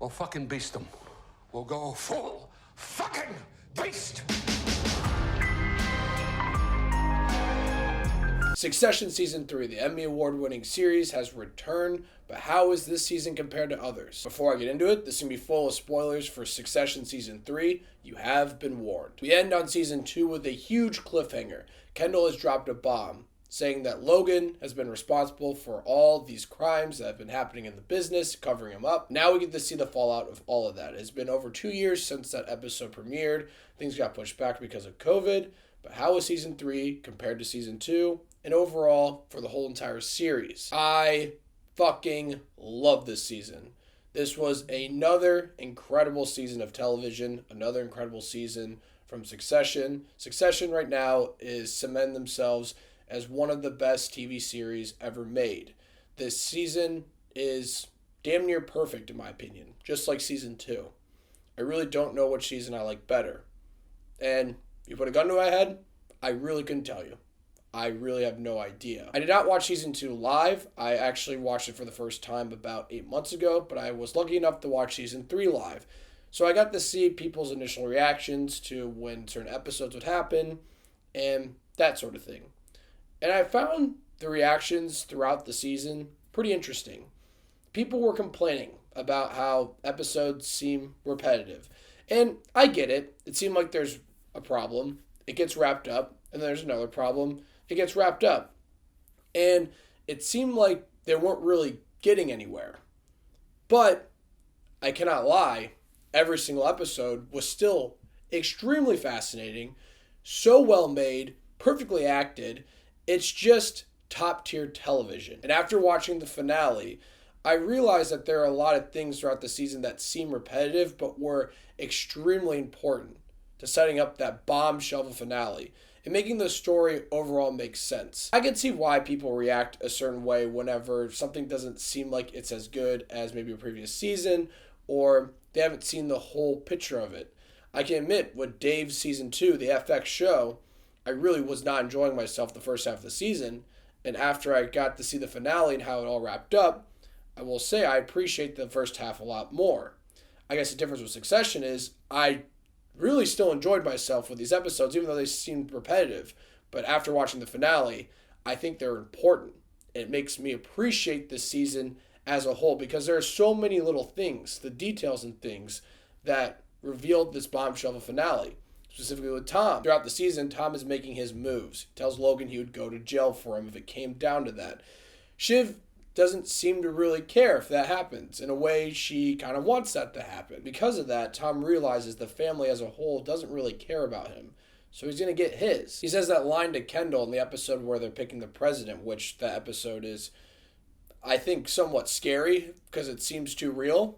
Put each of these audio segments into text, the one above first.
We'll fucking beast them. We'll go full fucking beast! Succession Season 3, the Emmy Award-winning series, has returned, but how is this season compared to others? Before I get into it, this is going to be full of spoilers for Succession Season 3. You have been warned. We end on Season 2 with a huge cliffhanger. Kendall has dropped a bomb, saying that Logan has been responsible for all these crimes that have been happening in the business, covering him up. Now we get to see the fallout of all of that. It's been over 2 years since that episode premiered. Things got pushed back because of COVID. But how is Season 3 compared to Season 2? And overall, for the whole entire series. I fucking love this season. This was another incredible season of television, another incredible season from Succession. Succession right now is cementing themselves as one of the best TV series ever made. This season is damn near perfect in my opinion, just like Season 2. I really don't know which season I like better. And if you put a gun to my head, I really couldn't tell you. I really have no idea. I did not watch Season 2 live. I actually watched it for the first time about 8 months ago, but I was lucky enough to watch Season 3 live. So I got to see people's initial reactions to when certain episodes would happen and that sort of thing. And I found the reactions throughout the season pretty interesting. People were complaining about how episodes seem repetitive. And I get it. It seemed like there's a problem. It gets wrapped up, and there's another problem. It gets wrapped up. And it seemed like they weren't really getting anywhere. But I cannot lie, every single episode was still extremely fascinating, so well made, perfectly acted. It's just top tier television. And after watching the finale, I realized that there are a lot of things throughout the season that seem repetitive, but were extremely important to setting up that bombshell of a finale and making the story overall make sense. I can see why people react a certain way whenever something doesn't seem like it's as good as maybe a previous season, or they haven't seen the whole picture of it. I can admit, with Dave's Season 2, the FX show, I really was not enjoying myself the first half of the season, and after I got to see the finale and how it all wrapped up, I will say I appreciate the first half a lot more. I guess the difference with Succession is I really still enjoyed myself with these episodes, even though they seemed repetitive. But after watching the finale, I think they're important. It makes me appreciate this season as a whole because there are so many little things, the details and things that revealed this bombshell of a finale. Specifically with Tom. Throughout the season, Tom is making his moves. He tells Logan he would go to jail for him if it came down to that. Shiv doesn't seem to really care if that happens. In a way, she kind of wants that to happen. Because of that, Tom realizes the family as a whole doesn't really care about him. So he's going to get his. He says that line to Kendall in the episode where they're picking the president, which that episode is, I think, somewhat scary because it seems too real.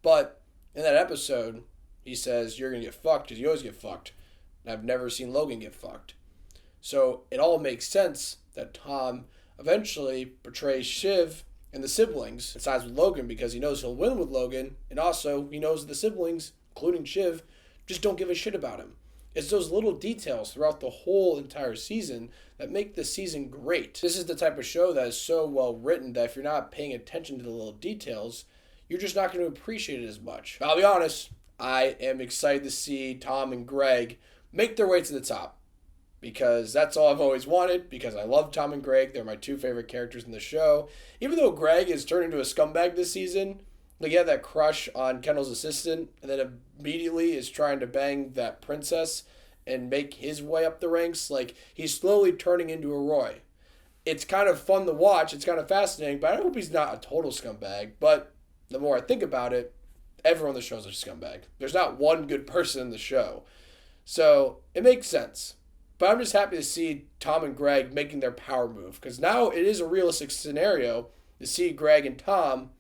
But in that episode, he says, you're going to get fucked because you always get fucked. And I've never seen Logan get fucked. So it all makes sense that Tom eventually betrays Shiv and the siblings and sides with Logan because he knows he'll win with Logan, and also he knows the siblings, including Shiv, just don't give a shit about him. It's those little details throughout the whole entire season that make the season great. This is the type of show that is so well written that if you're not paying attention to the little details, you're just not going to appreciate it as much. I'll be honest, I am excited to see Tom and Greg make their way to the top. Because that's all I've always wanted, because I love Tom and Greg. They're my two favorite characters in the show. Even though Greg is turning into a scumbag this season, like he had that crush on Kendall's assistant, and then immediately is trying to bang that princess and make his way up the ranks. Like, he's slowly turning into a Roy. It's kind of fun to watch. It's kind of fascinating, but I hope he's not a total scumbag. But the more I think about it, everyone on the show is a scumbag. There's not one good person in the show. So, it makes sense. But I'm just happy to see Tom and Greg making their power move. Because now it is a realistic scenario to see Greg and Tom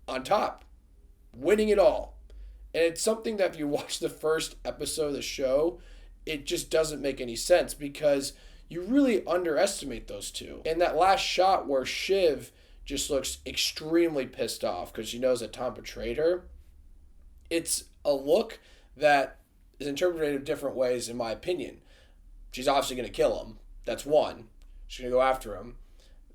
on top. Winning it all. And it's something that if you watch the first episode of the show, it just doesn't make any sense. Because you really underestimate those two. And that last shot where Shiv just looks extremely pissed off because she knows that Tom betrayed her. It's a look that is interpreted in different ways in my opinion. She's obviously going to kill him. That's one. She's going to go after him.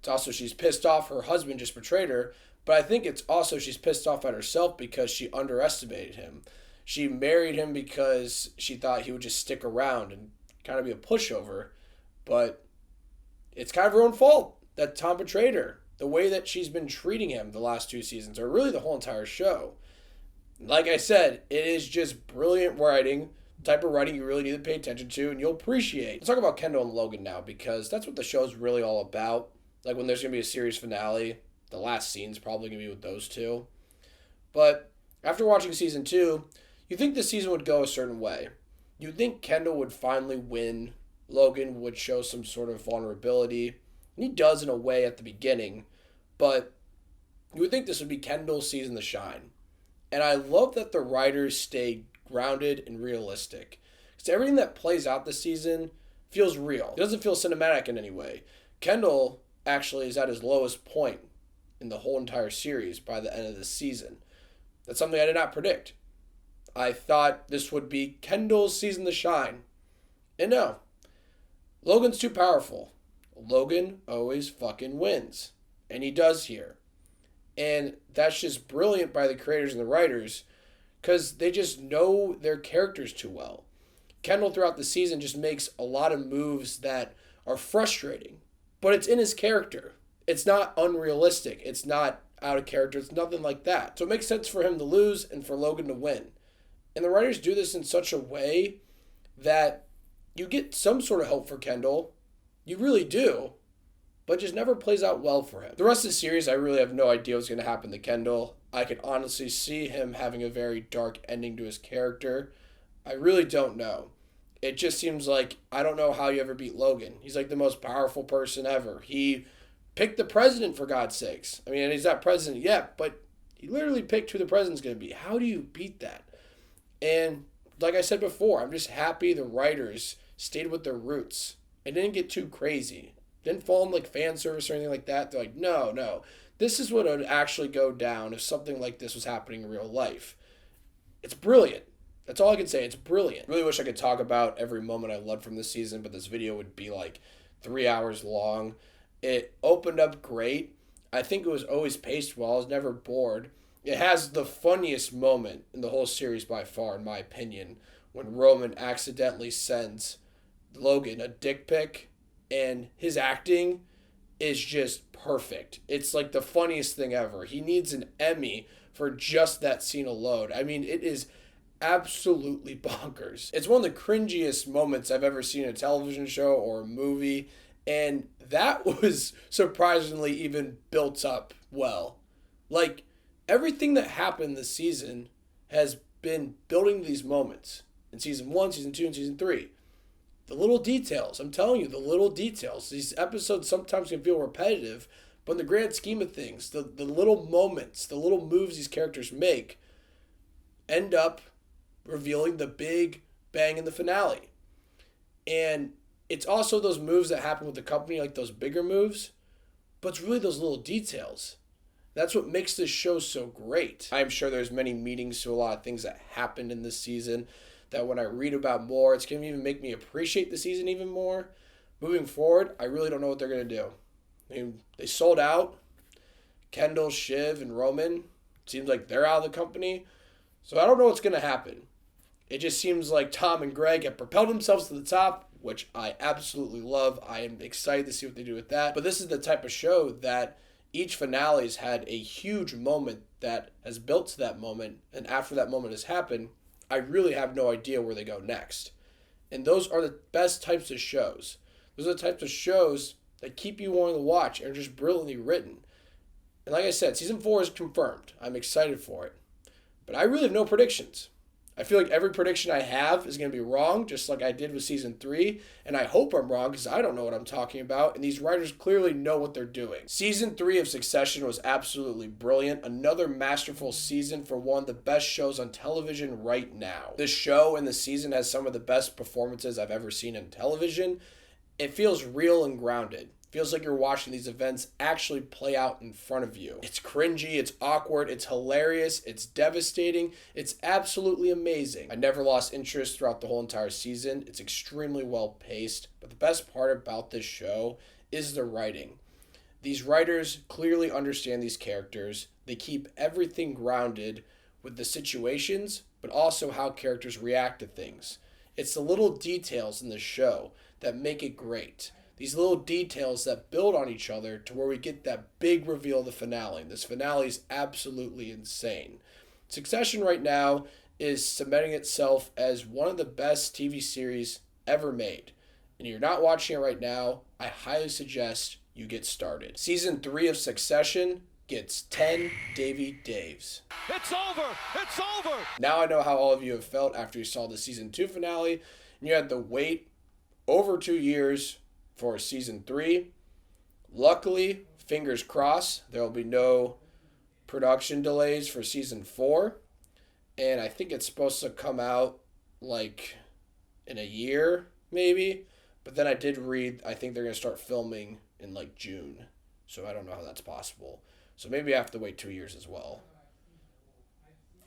It's also she's pissed off her husband just betrayed her, But I think it's also she's pissed off at herself because she underestimated him. She married him because she thought he would just stick around and kind of be a pushover. But it's kind of her own fault that Tom betrayed her. The way that she's been treating him the last 2 seasons, or really the whole entire show. Like I said, it is just brilliant writing, the type of writing you really need to pay attention to, and you'll appreciate. Let's talk about Kendall and Logan now, because that's what the show's really all about. Like when there's going to be a series finale, the last scene's probably going to be with those two. But after watching season 2, you think the season would go a certain way. You'd think Kendall would finally win, Logan would show some sort of vulnerability, and he does in a way at the beginning, but you would think this would be Kendall's season to shine. And I love that the writers stayed grounded and realistic. Because everything that plays out this season feels real. It doesn't feel cinematic in any way. Kendall actually is at his lowest point in the whole entire series by the end of this season. That's something I did not predict. I thought this would be Kendall's season to shine. And no. Logan's too powerful. Logan always fucking wins. And he does here. And that's just brilliant by the creators and the writers because they just know their characters too well. Kendall throughout the season just makes a lot of moves that are frustrating, but it's in his character. It's not unrealistic. It's not out of character. It's nothing like that. So it makes sense for him to lose and for Logan to win. And the writers do this in such a way that you get some sort of hope for Kendall. You really do. But just never plays out well for him. The rest of the series, I really have no idea what's going to happen to Kendall. I could honestly see him having a very dark ending to his character. I really don't know. It just seems like, I don't know how you ever beat Logan. He's like the most powerful person ever. He picked the president, for God's sakes. I mean, and he's not president yet, but he literally picked who the president's going to be. How do you beat that? And like I said before, I'm just happy the writers stayed with their roots and didn't get too crazy. Didn't fall in like fan service or anything like that. They're like, no. This is what would actually go down if something like this was happening in real life. It's brilliant. That's all I can say. It's brilliant. Really wish I could talk about every moment I loved from this season, but this video would be like 3 hours long. It opened up great. I think it was always paced well. I was never bored. It has the funniest moment in the whole series by far, in my opinion, when Roman accidentally sends Logan a dick pic, and his acting is just perfect. It's like the funniest thing ever. He needs an Emmy for just that scene alone. I mean, it is absolutely bonkers. It's one of the cringiest moments I've ever seen in a television show or a movie, and that was surprisingly even built up well. Like, everything that happened this season has been building these moments in season 1, season 2, and season 3. The little details, I'm telling you, the little details. These episodes sometimes can feel repetitive, but in the grand scheme of things, the little moments, the little moves these characters make end up revealing the big bang in the finale. And it's also those moves that happen with the company, like those bigger moves, but it's really those little details. That's what makes this show so great. I'm sure there's many meanings to a lot of things that happened in this season that when I read about more, it's going to even make me appreciate the season even more. Moving forward, I really don't know what they're going to do. I mean, they sold out. Kendall, Shiv, and Roman, seems like they're out of the company. So I don't know what's going to happen. It just seems like Tom and Greg have propelled themselves to the top, which I absolutely love. I am excited to see what they do with that. But this is the type of show that each finale has had a huge moment that has built to that moment. And after that moment has happened, I really have no idea where they go next. And those are the best types of shows. Those are the types of shows that keep you wanting to watch and are just brilliantly written. And like I said, season 4 is confirmed. I'm excited for it. But I really have no predictions. I feel like every prediction I have is going to be wrong, just like I did with season 3. And I hope I'm wrong because I don't know what I'm talking about. And these writers clearly know what they're doing. Season 3 of Succession was absolutely brilliant. Another masterful season for one of the best shows on television right now. This show and the season has some of the best performances I've ever seen in television. It feels real and grounded. Feels like you're watching these events actually play out in front of you. It's cringy, it's awkward, it's hilarious, it's devastating, it's absolutely amazing. I never lost interest throughout the whole entire season. It's extremely well paced, but the best part about this show is the writing. These writers clearly understand these characters. They keep everything grounded with the situations, but also how characters react to things. It's the little details in the show that make it great. These little details that build on each other to where we get that big reveal of the finale. This finale is absolutely insane. Succession right now is cementing itself as one of the best TV series ever made. And you're not watching it right now, I highly suggest you get started. Season 3 of Succession gets 10 Davy Daves. It's over! It's over! Now I know how all of you have felt after you saw the season 2 finale, and you had to wait over 2 years for season 3. Luckily, fingers crossed, there will be no production delays for season 4. And I think it's supposed to come out like in a year, maybe. But then I did read, I think they're going to start filming in like June. So I don't know how that's possible. So maybe I have to wait 2 years as well.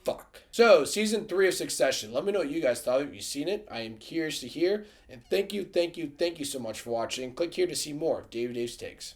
Fuck. So, season 3 of Succession. Let me know what you guys thought. Have you seen it? I am curious to hear. And thank you so much for watching. Click here to see more of Davy Dave's Takes.